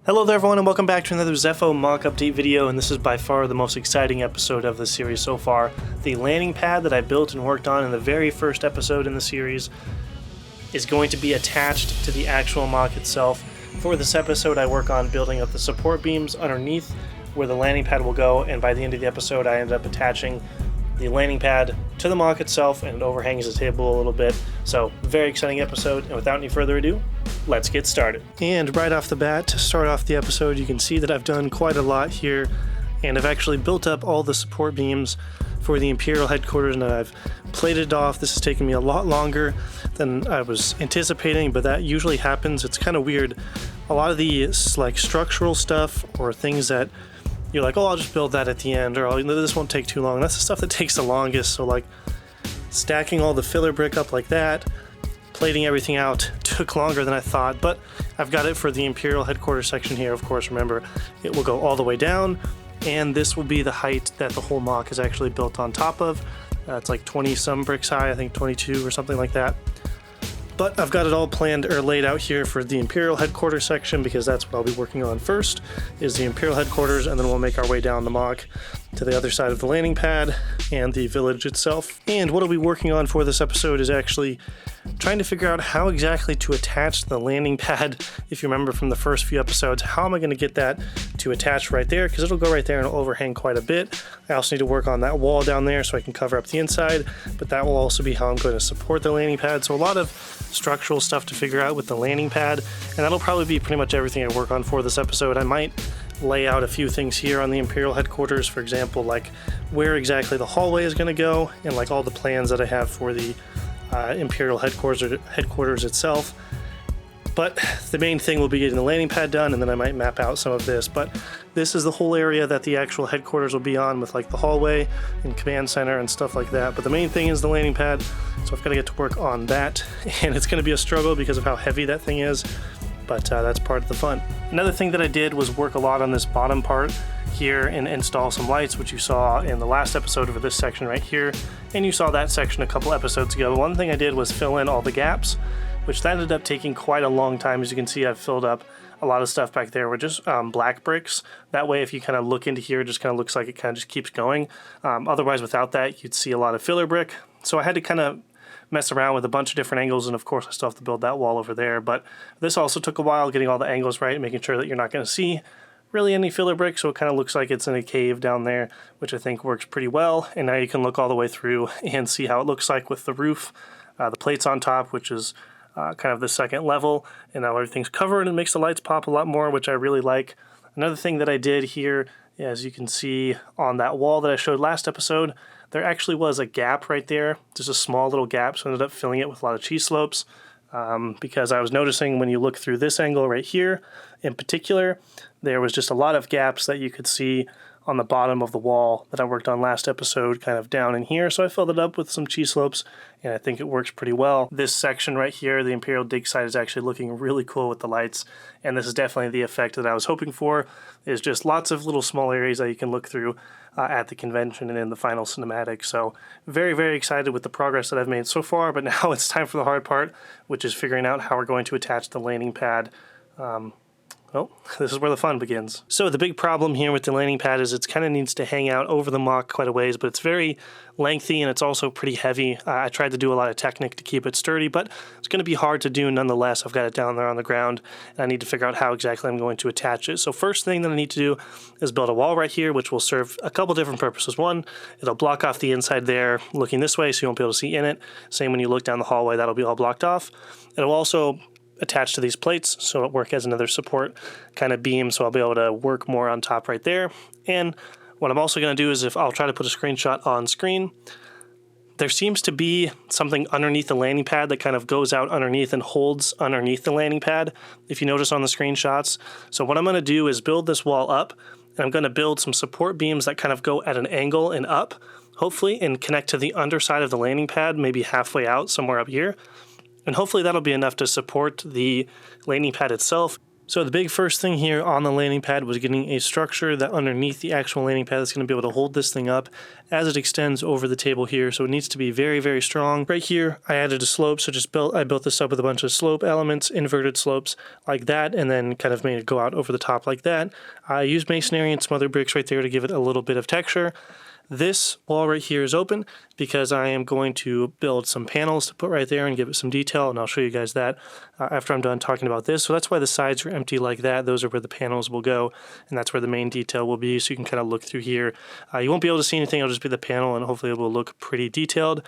Hello there everyone and welcome back to another Zeffo mock update video, and this is by far the most exciting episode of the series so far. The landing pad that I built and worked on in the very first episode in the series is going to be attached to the actual mock itself. For this episode I work on building up the support beams underneath where the landing pad will go, and by the end of the episode I ended up attaching the landing pad to the mock itself, and it overhangs the table a little bit. So very exciting episode, and without any further ado, let's get started. And right off the bat, to start off the episode, you can see that I've done quite a lot here, and I've actually built up all the support beams for the Imperial headquarters, and I've plated it off. This has taken me a lot longer than I was anticipating, but that usually happens. It's kind of weird. A lot of the like structural stuff or things that you're like, oh, I'll just build that at the end, or oh, this won't take too long. That's the stuff that takes the longest. So like stacking all the filler brick up like that, plating everything out took longer than I thought, but I've got it for the Imperial headquarters section here. Of course, remember, it will go all the way down, and this will be the height that the whole mock is actually built on top of. It's like 20 some bricks high, I think 22 or something like that. But I've got it all planned or laid out here for the Imperial headquarters section, because that's what I'll be working on first, is the Imperial headquarters, and then we'll make our way down the mock to the other side of the landing pad and the village itself. And what I'll be working on for this episode is actually trying to figure out how exactly to attach the landing pad. If you remember from the first few episodes, how am I going to get that to attach right there, because it'll go right there and it'll overhang quite a bit. I also need to work on that wall down there so I can cover up the inside, but that will also be how I'm going to support the landing pad. So a lot of structural stuff to figure out with the landing pad, and that'll probably be pretty much everything I work on for this episode. I might lay out a few things here on the Imperial headquarters, for example, like where exactly the hallway is going to go, and like all the plans that I have for the Imperial headquarters itself. But the main thing will be getting the landing pad done, and then I might map out some of this. But this is the whole area that the actual headquarters will be on, with like the hallway and command center and stuff like that. But the main thing is the landing pad, so I've got to get to work on that, and it's going to be a struggle because of how heavy that thing is, but that's part of the fun. Another thing that I did was work a lot on this bottom part here and install some lights, which you saw in the last episode for this section right here, and you saw that section a couple episodes ago. One thing I did was fill in all the gaps, which that ended up taking quite a long time. As you can see, I've filled up a lot of stuff back there with just black bricks. That way, if you kind of look into here, it just kind of looks like it kind of just keeps going. Otherwise, without that, you'd see a lot of filler brick. So I had to kind of mess around with a bunch of different angles, and of course I still have to build that wall over there. But this also took a while, getting all the angles right, making sure that you're not going to see really any filler brick, so it kind of looks like it's in a cave down there, which I think works pretty well. And now you can look all the way through and see how it looks like with the roof, the plates on top, which is kind of the second level, and now everything's covered and makes the lights pop a lot more, which I really like. Another thing that I did here, as you can see on that wall that I showed last episode, there actually was a gap right there, just a small little gap, so I ended up filling it with a lot of cheese slopes, because I was noticing when you look through this angle right here in particular, there was just a lot of gaps that you could see on the bottom of the wall that I worked on last episode, kind of down in here. So I filled it up with some cheese slopes, and I think it works pretty well. This section right here, the Imperial dig site, is actually looking really cool with the lights, and this is definitely the effect that I was hoping for, is just lots of little small areas that you can look through at the convention and in the final cinematic. So very, very excited with the progress that I've made so far, but now it's time for the hard part, which is figuring out how we're going to attach the landing pad. Well, this is where the fun begins. So the big problem here with the landing pad is it kind of needs to hang out over the mock quite a ways, but it's very lengthy and it's also pretty heavy. I tried to do a lot of technique to keep it sturdy, but it's going to be hard to do nonetheless. I've got it down there on the ground, and I need to figure out how exactly I'm going to attach it. So first thing that I need to do is build a wall right here, which will serve a couple different purposes. One, it'll block off the inside there looking this way, so you won't be able to see in it. Same when you look down the hallway, that'll be all blocked off. It'll also attached to these plates, so it'll work as another support kind of beam, so I'll be able to work more on top right there. And what I'm also going to do is, if I'll try to put a screenshot on screen, there seems to be something underneath the landing pad that kind of goes out underneath and holds underneath the landing pad, if you notice on the screenshots. So what I'm going to do is build this wall up, and I'm going to build some support beams that kind of go at an angle and up, hopefully, and connect to the underside of the landing pad, maybe halfway out, somewhere up here. And hopefully that'll be enough to support the landing pad itself. So the big first thing here on the landing pad was getting a structure that underneath the actual landing pad is going to be able to hold this thing up as it extends over the table here. So it needs to be very, very strong. Right here, I added a slope, so I built this up with a bunch of slope elements, inverted slopes like that, and then kind of made it go out over the top like that. I used masonry and some other bricks right there to give it a little bit of texture. This wall right here is open because I am going to build some panels to put right there and give it some detail, and I'll show you guys that after I'm done talking about this. So that's why the sides are empty like that. Those are where the panels will go, and that's where the main detail will be, so you can kind of look through here. You won't be able to see anything, it'll just be the panel, and hopefully it will look pretty detailed.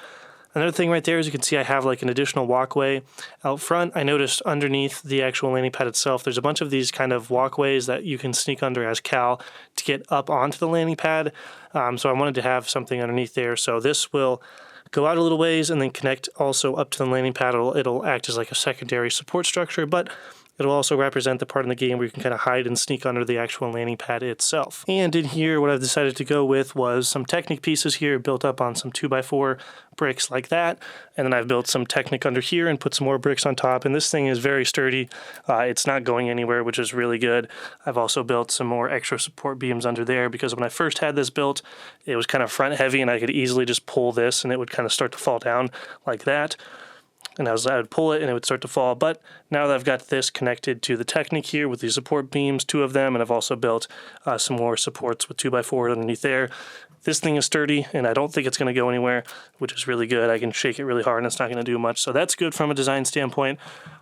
Another thing right there is you can see I have like an additional walkway out front. I noticed underneath the actual landing pad itself, there's a bunch of these kind of walkways that you can sneak under as Cal to get up onto the landing pad. So I wanted to have something underneath there. So this will go out a little ways and then connect also up to the landing pad. It'll act as like a secondary support structure, but it'll also represent the part in the game where you can kind of hide and sneak under the actual landing pad itself. And in here, what I've decided to go with was some Technic pieces here built up on some 2x4 bricks like that. And then I've built some Technic under here and put some more bricks on top. And this thing is very sturdy. It's not going anywhere, which is really good. I've also built some more extra support beams under there because when I first had this built, it was kind of front heavy and I could easily just pull this and it would kind of start to fall down like that. And I would pull it and it would start to fall. But now that I've got this connected to the Technic here with these support beams, 2 of them, and I've also built some more supports with 2x4 underneath there. This thing is sturdy and I don't think it's going to go anywhere, which is really good. I can shake it really hard and it's not going to do much. So that's good from a design standpoint.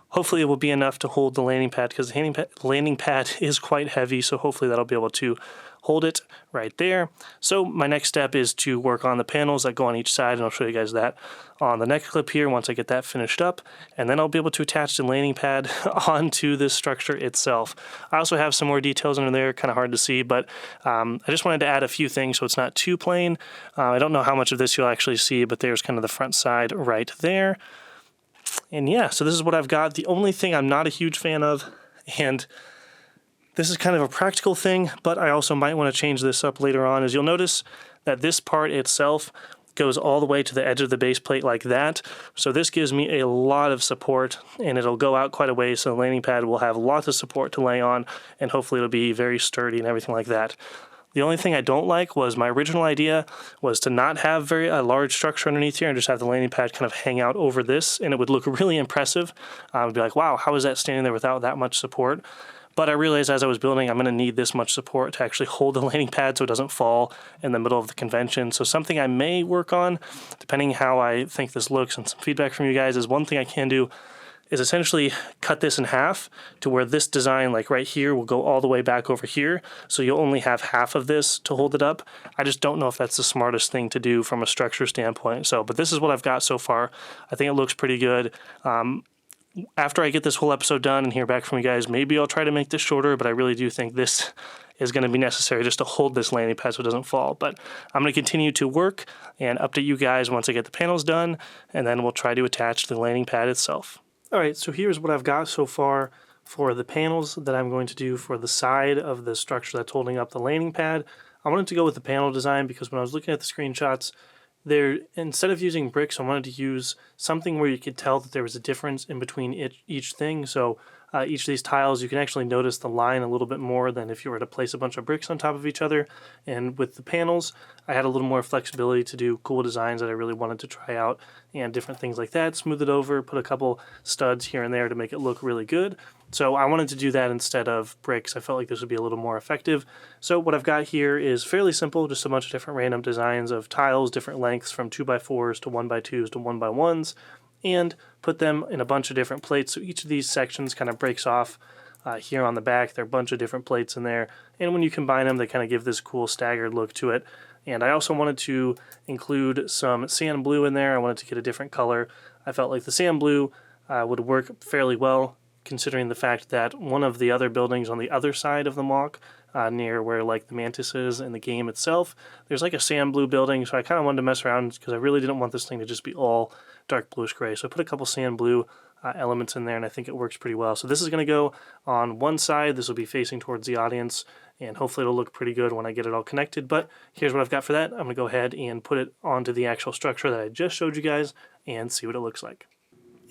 Hopefully it will be enough to hold the landing pad because the landing pad is quite heavy. So hopefully that'll be able to hold it right there. So my next step is to work on the panels that go on each side, and I'll show you guys that on the next clip here once I get that finished up, and then I'll be able to attach the landing pad onto this structure itself. I also have some more details under there, kind of hard to see, but I just wanted to add a few things so it's not too plain. I don't know how much of this you'll actually see, but there's kind of the front side right there. And yeah, so this is what I've got. The only thing I'm not a huge fan of, and this is kind of a practical thing, but I also might want to change this up later on, is you'll notice that this part itself goes all the way to the edge of the base plate like that. So this gives me a lot of support and it'll go out quite a way, so the landing pad will have lots of support to lay on and hopefully it'll be very sturdy and everything like that. The only thing I don't like was my original idea was to not have a large structure underneath here and just have the landing pad kind of hang out over this, and it would look really impressive. I would be like, wow, how is that standing there without that much support? But I realized as I was building, I'm going to need this much support to actually hold the landing pad so it doesn't fall in the middle of the convention. So something I may work on, depending how I think this looks and some feedback from you guys, is one thing I can do is essentially cut this in half to where this design, like right here, will go all the way back over here. So you'll only have half of this to hold it up. I just don't know if that's the smartest thing to do from a structure standpoint. But this is what I've got so far. I think it looks pretty good. After I get this whole episode done and hear back from you guys, maybe I'll try to make this shorter, but I really do think this is going to be necessary just to hold this landing pad so it doesn't fall. But I'm going to continue to work and update you guys once I get the panels done, and then we'll try to attach the landing pad itself. All right, so here's what I've got so far for the panels that I'm going to do for the side of the structure that's holding up the landing pad. I wanted to go with the panel design because when I was looking at the screenshots, instead of using bricks, I wanted to use something where you could tell that there was a difference in between each thing. So each of these tiles, you can actually notice the line a little bit more than if you were to place a bunch of bricks on top of each other. And with the panels, I had a little more flexibility to do cool designs that I really wanted to try out and different things like that. Smooth it over, put a couple studs here and there to make it look really good. So I wanted to do that instead of bricks. I felt like this would be a little more effective. So what I've got here is fairly simple, just a bunch of different random designs of tiles, different lengths from 2x4s to 1x2s to 1x1s, and put them in a bunch of different plates. So each of these sections kind of breaks off here on the back. There are a bunch of different plates in there. And when you combine them, they kind of give this cool staggered look to it. And I also wanted to include some sand blue in there. I wanted to get a different color. I felt like the sand blue would work fairly well, considering the fact that one of the other buildings on the other side of the MOC, near where like the mantis is in the game itself, there's like a sand blue building, so I kind of wanted to mess around because I really didn't want this thing to just be all dark bluish gray. So I put a couple sand blue elements in there, and I think it works pretty well. So this is going to go on one side. This will be facing towards the audience, and hopefully it'll look pretty good when I get it all connected. But here's what I've got for that. I'm going to go ahead and put it onto the actual structure that I just showed you guys and see what it looks like.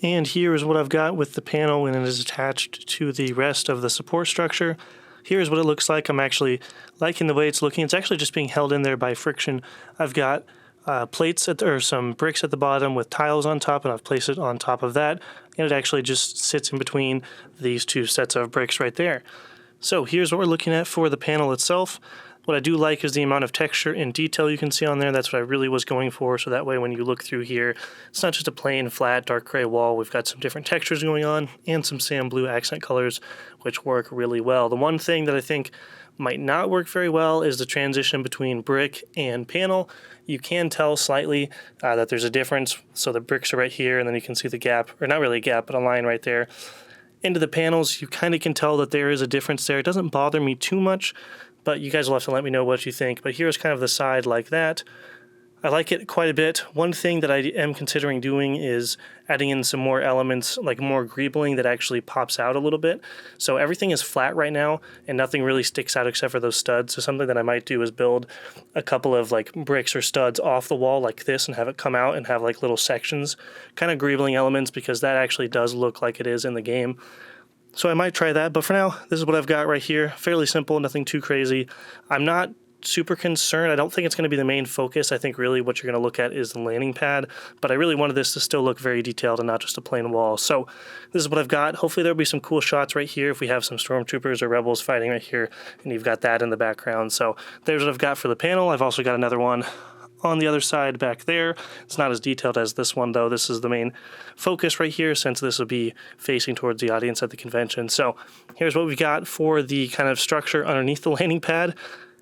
And here is what I've got with the panel when it is attached to the rest of the support structure. Here's what it looks like. I'm actually liking the way it's looking. It's actually just being held in there by friction. I've got plates or some bricks at the bottom with tiles on top, and I've placed it on top of that, and it actually just sits in between these two sets of bricks right there. So here's what we're looking at for the panel itself. What I do like is the amount of texture and detail you can see on there. That's what I really was going for, so that way when you look through here, it's not just a plain, flat, dark gray wall. We've got some different textures going on and some sand blue accent colors, which work really well. The one thing that I think might not work very well is the transition between brick and panel. You can tell slightly that there's a difference. So the bricks are right here, and then you can see the gap, or not really a gap, but a line right there. Into the panels, you kind of can tell that there is a difference there. It doesn't bother me too much, but you guys will have to let me know what you think. But here's kind of the side like that. I like it quite a bit. One thing that I am considering doing is adding in some more elements, like more greebling that actually pops out a little bit. So everything is flat right now, and nothing really sticks out except for those studs. So something that I might do is build a couple of like bricks or studs off the wall like this and have it come out and have like little sections, kind of greebling elements, because that actually does look like it is in the game. So I might try that, but for now, this is what I've got right here. Fairly simple, nothing too crazy. I'm not super concerned. I don't think it's going to be the main focus. I think really what you're going to look at is the landing pad, but I really wanted this to still look very detailed and not just a plain wall. So this is what I've got. Hopefully there'll be some cool shots right here if we have some stormtroopers or rebels fighting right here, and you've got that in the background. So there's what I've got for the panel. I've also got another one on the other side back there. It's not as detailed as this one though. This is the main focus right here, since this will be facing towards the audience at the convention. So here's what we've got for the kind of structure underneath the landing pad.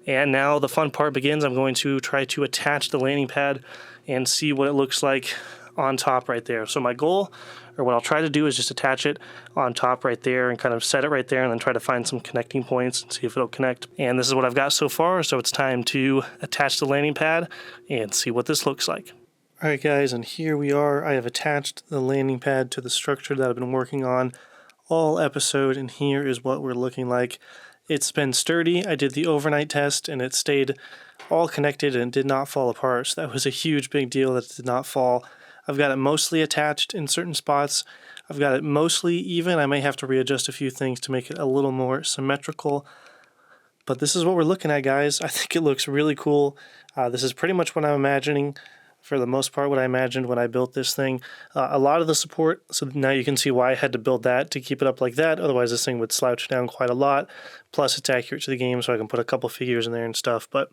And now the fun part begins. I'm going to try to attach the landing pad and see what it looks like on top right there. So my goal, or what I'll try to do, is just attach it on top right there and kind of set it right there, and then try to find some connecting points and see if it'll connect. And this is what I've got so far, so it's time to attach the landing pad and see what this looks like. Alright guys, and here we are. I have attached the landing pad to the structure that I've been working on all episode, and here is what we're looking like. It's been sturdy. I did the overnight test and it stayed all connected and did not fall apart. So that was a huge big deal that it did not fall. I've got it mostly attached in certain spots. I've got it mostly even. I may have to readjust a few things to make it a little more symmetrical. But this is what we're looking at, guys. I think it looks really cool. This is pretty much what I'm imagining. For the most part, what I imagined when I built this thing. A lot of the support, so now you can see why I had to build that to keep it up like that. Otherwise this thing would slouch down quite a lot. Plus it's accurate to the game, so I can put a couple figures in there and stuff. But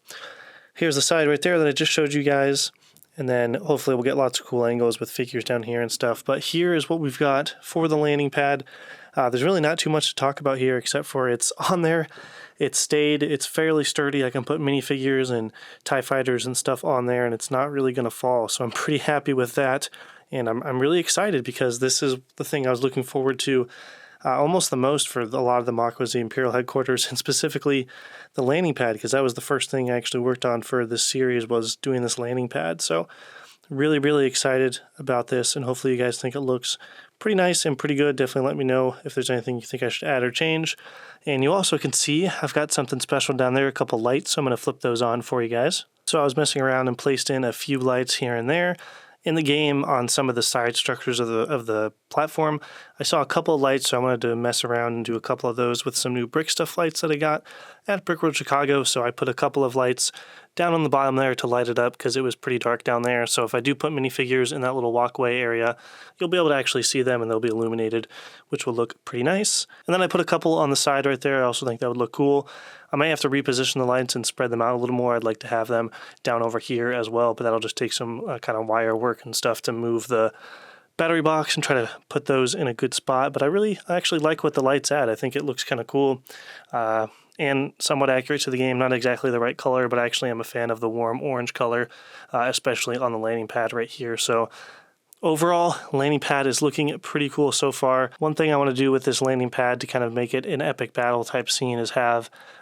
here's the side right there that I just showed you guys. And then hopefully we'll get lots of cool angles with figures down here and stuff. But here is what we've got for the landing pad. There's really not too much to talk about here except for it's on there. It stayed, it's fairly sturdy. I can put minifigures and TIE fighters and stuff on there, and it's not really going to fall. So I'm pretty happy with that. And I'm really excited because this is the thing I was looking forward to almost the most for a lot of the MOC was the Imperial headquarters, and specifically the landing pad, because that was the first thing I actually worked on for this series, was doing this landing pad. So really, really excited about this, and hopefully you guys think it looks pretty nice and pretty good. Definitely let me know if there's anything you think I should add or change. And you also can see I've got something special down there, a couple lights, so I'm going to flip those on for you guys. So I was messing around and placed in a few lights here and there. In the game, on some of the side structures of the platform, I saw a couple of lights, so I wanted to mess around and do a couple of those with some new brick stuff lights that I got at Brick World Chicago. So I put a couple of lights down on the bottom there to light it up because it was pretty dark down there. So if I do put minifigures in that little walkway area, you'll be able to actually see them and they'll be illuminated, which will look pretty nice. And then I put a couple on the side right there. I also think that would look cool. I may have to reposition the lights and spread them out a little more. I'd like to have them down over here as well, but that'll just take some kind of wire work and stuff to move the battery box and try to put those in a good spot. But I actually like what the light's at. I think it looks kind of cool and somewhat accurate to the game. Not exactly the right color, but I actually am a fan of the warm orange color, especially on the landing pad right here. So overall, landing pad is looking pretty cool so far. One thing I want to do with this landing pad to kind of make it an epic battle type scene is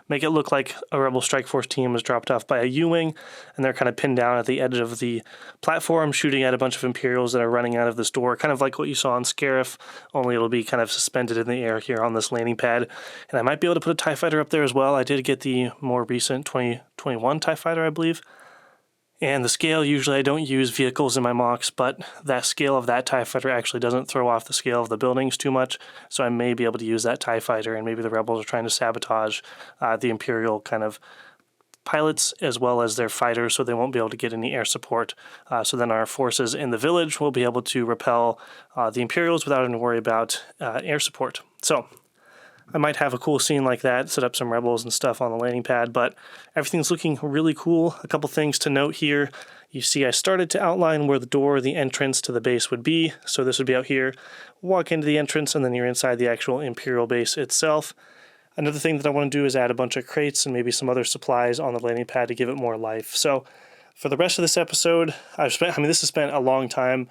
make it look like a Rebel Strike Force team was dropped off by a U-Wing, and they're kind of pinned down at the edge of the platform, shooting at a bunch of Imperials that are running out of this door, kind of like what you saw on Scarif, only it'll be kind of suspended in the air here on this landing pad. And I might be able to put a TIE Fighter up there as well. I did get the more recent 2021 TIE Fighter, I believe. And the scale, usually I don't use vehicles in my MOCs, but that scale of that TIE fighter actually doesn't throw off the scale of the buildings too much, so I may be able to use that TIE fighter, and maybe the rebels are trying to sabotage the Imperial kind of pilots as well as their fighters, so they won't be able to get any air support. So then our forces in the village will be able to repel the Imperials without having to worry about air support. So I might have a cool scene like that, set up some rebels and stuff on the landing pad, but everything's looking really cool. A couple things to note here. You see I started to outline where the door, the entrance to the base would be. So this would be out here. Walk into the entrance and then you're inside the actual Imperial base itself. Another thing that I want to do is add a bunch of crates and maybe some other supplies on the landing pad to give it more life. So for the rest of this episode, this has spent a long time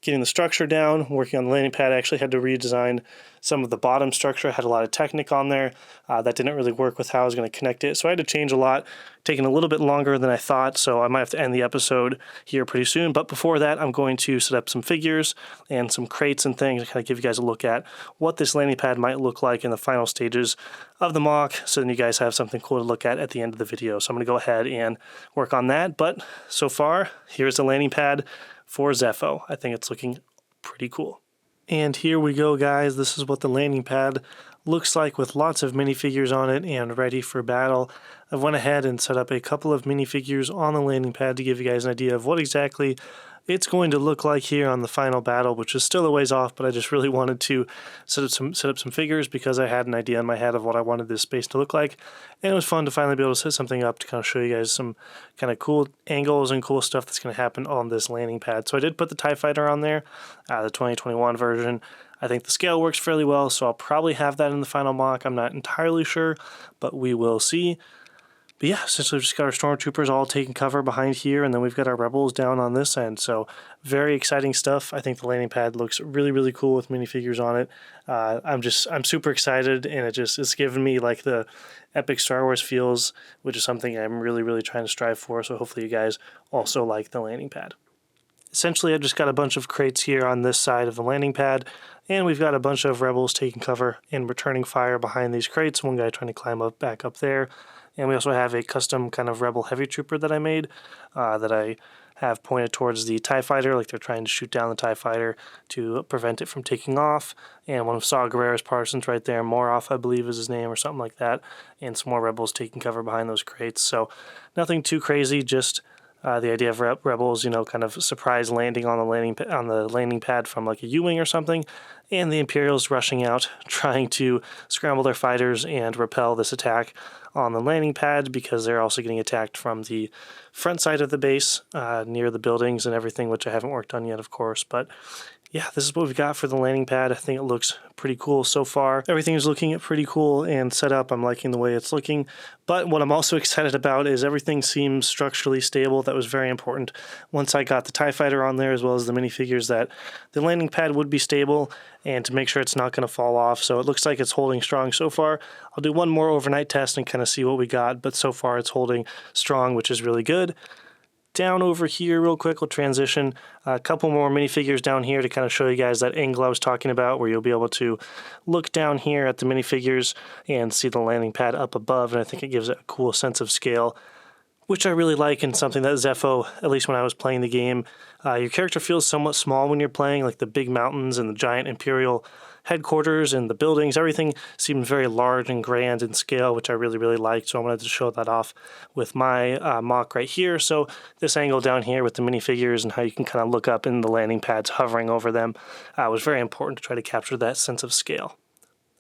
getting the structure down, working on the landing pad. I actually had to redesign some of the bottom structure. I had a lot of Technic on there. That didn't really work with how I was going to connect it. So I had to change a lot, taking a little bit longer than I thought. So I might have to end the episode here pretty soon. But before that, I'm going to set up some figures and some crates and things to kind of give you guys a look at what this landing pad might look like in the final stages of the MOC. So then you guys have something cool to look at the end of the video. So I'm going to go ahead and work on that. But so far, here's the landing pad for Zeffo. I think it's looking pretty cool. And here we go, guys. This is what the landing pad looks like with lots of minifigures on it and ready for battle. I went ahead and set up a couple of minifigures on the landing pad to give you guys an idea of what exactly it's going to look like here on the final battle, which is still a ways off, but I just really wanted to set up some figures because I had an idea in my head of what I wanted this space to look like. And it was fun to finally be able to set something up to kind of show you guys some kind of cool angles and cool stuff that's going to happen on this landing pad. So I did put the TIE Fighter on there, the 2021 version. I think the scale works fairly well, so I'll probably have that in the final MOC. I'm not entirely sure, but we will see. But yeah, essentially we've just got our Stormtroopers all taking cover behind here, and then we've got our Rebels down on this end. So very exciting stuff. I think the landing pad looks really, really cool with minifigures on it. I'm super excited, and it's given me like the epic Star Wars feels, which is something I'm really, really trying to strive for. So hopefully you guys also like the landing pad. Essentially, I've just got a bunch of crates here on this side of the landing pad, and we've got a bunch of Rebels taking cover and returning fire behind these crates. One guy trying to climb back up there. And we also have a custom kind of Rebel Heavy Trooper that I made that I have pointed towards the TIE Fighter, like they're trying to shoot down the TIE Fighter to prevent it from taking off. And one of Saw Gerrera's Parsons right there, Moroff, I believe is his name, or something like that. And some more Rebels taking cover behind those crates. So nothing too crazy, just the idea of Rebels, kind of surprise landing on the landing pad from like a U-wing or something, and the Imperials rushing out, trying to scramble their fighters and repel this attack on the landing pad because they're also getting attacked from the front side of the base near the buildings and everything, which I haven't worked on yet, of course. But yeah, this is what we've got for the landing pad. I think it looks pretty cool so far. Everything is looking pretty cool and set up. I'm liking the way it's looking. But what I'm also excited about is everything seems structurally stable. That was very important. Once I got the TIE Fighter on there, as well as the minifigures, that the landing pad would be stable and to make sure it's not going to fall off. So it looks like it's holding strong so far. I'll do one more overnight test and kind of see what we got. But so far it's holding strong, which is really good. Down over here real quick, we'll transition a couple more minifigures down here to kind of show you guys that angle I was talking about, where you'll be able to look down here at the minifigures and see the landing pad up above, and I think it gives it a cool sense of scale, which I really like, and something that Zeffo, at least when I was playing the game, your character feels somewhat small when you're playing, like the big mountains and the giant Imperial headquarters and the buildings. Everything seemed very large and grand in scale, which I really, really liked. So I wanted to show that off with my MOC right here. So this angle down here with the minifigures and how you can kind of look up in the landing pads hovering over them was very important to try to capture that sense of scale.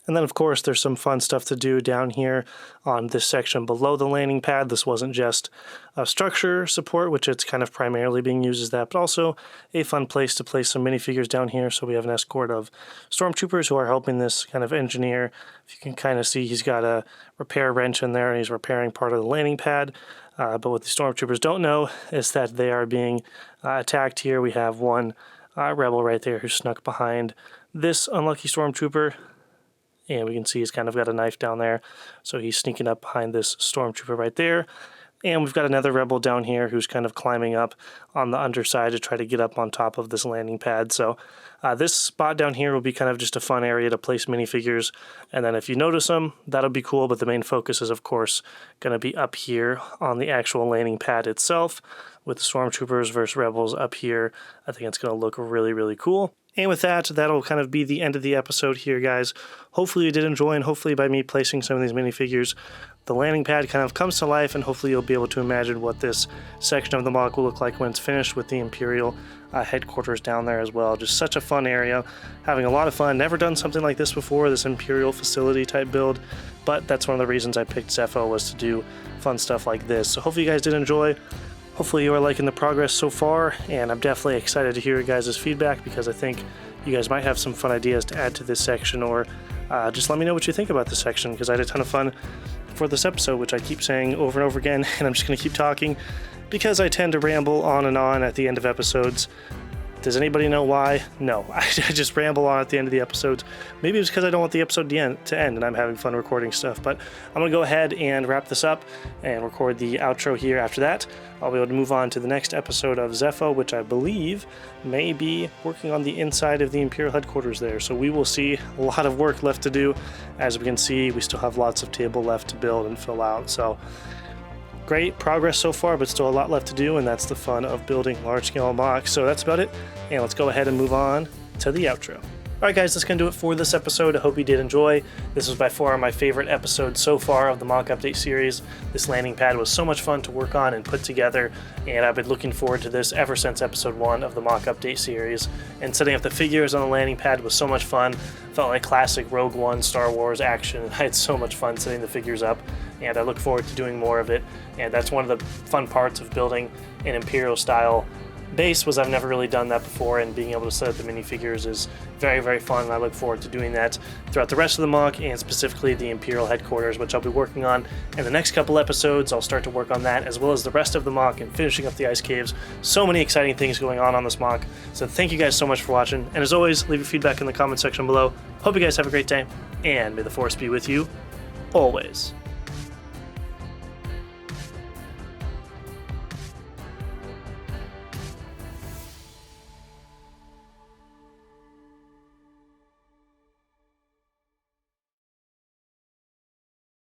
And then, of course, there's some fun stuff to do down here on this section below the landing pad. This wasn't just a structure support, which it's kind of primarily being used as that, but also a fun place to place some minifigures down here. So we have an escort of stormtroopers who are helping this kind of engineer. If you can kind of see, he's got a repair wrench in there, and he's repairing part of the landing pad. But what the stormtroopers don't know is that they are being attacked here. We have one rebel right there who snuck behind this unlucky stormtrooper. And we can see he's kind of got a knife down there. So he's sneaking up behind this stormtrooper right there. And we've got another rebel down here who's kind of climbing up on the underside to try to get up on top of this landing pad. So this spot down here will be kind of just a fun area to place minifigures. And then if you notice them, that'll be cool. But the main focus is, of course, going to be up here on the actual landing pad itself with the stormtroopers versus rebels up here. I think it's going to look really, really cool. And with that, that'll kind of be the end of the episode here, guys. Hopefully you did enjoy, and hopefully by me placing some of these minifigures, the landing pad kind of comes to life, and hopefully you'll be able to imagine what this section of the MOC will look like when it's finished with the Imperial headquarters down there as well. Just such a fun area, having a lot of fun. Never done something like this before, this Imperial facility type build, but that's one of the reasons I picked Zeffo, was to do fun stuff like this. So hopefully you guys did enjoy. Hopefully you are liking the progress so far, and I'm definitely excited to hear your guys' feedback, because I think you guys might have some fun ideas to add to this section, or just let me know what you think about this section, because I had a ton of fun for this episode, which I keep saying over and over again, and I'm just going to keep talking because I tend to ramble on and on at the end of episodes. Does anybody know why? No, I just ramble on at the end of the episodes. Maybe it's because I don't want the episode to end and I'm having fun recording stuff, but I'm going to go ahead and wrap this up and record the outro here. After that, I'll be able to move on to the next episode of Zeffo, which I believe may be working on the inside of the Imperial headquarters there. So we will see a lot of work left to do. As we can see, we still have lots of table left to build and fill out. So great progress so far, but still a lot left to do, and that's the fun of building large-scale MOCs. So that's about it, and let's go ahead and move on to the outro. Alright guys, that's going to do it for this episode. I hope you did enjoy. This was by far my favorite episode so far of the MOC Update series. This landing pad was so much fun to work on and put together, and I've been looking forward to this ever since episode 1 of the MOC Update series. And setting up the figures on the landing pad was so much fun. Felt like classic Rogue One Star Wars action. I had so much fun setting the figures up, and I look forward to doing more of it. And that's one of the fun parts of building an Imperial style base, was I've never really done that before, and being able to set up the minifigures is very, very fun, and I look forward to doing that throughout the rest of the MOC, and specifically the Imperial headquarters, which I'll be working on in the next couple episodes. I'll start to work on that, as well as the rest of the MOC and finishing up the ice caves. So many exciting things going on this MOC, so thank you guys so much for watching, and as always, leave your feedback in the comment section below. Hope you guys have a great day, and may the Force be with you always.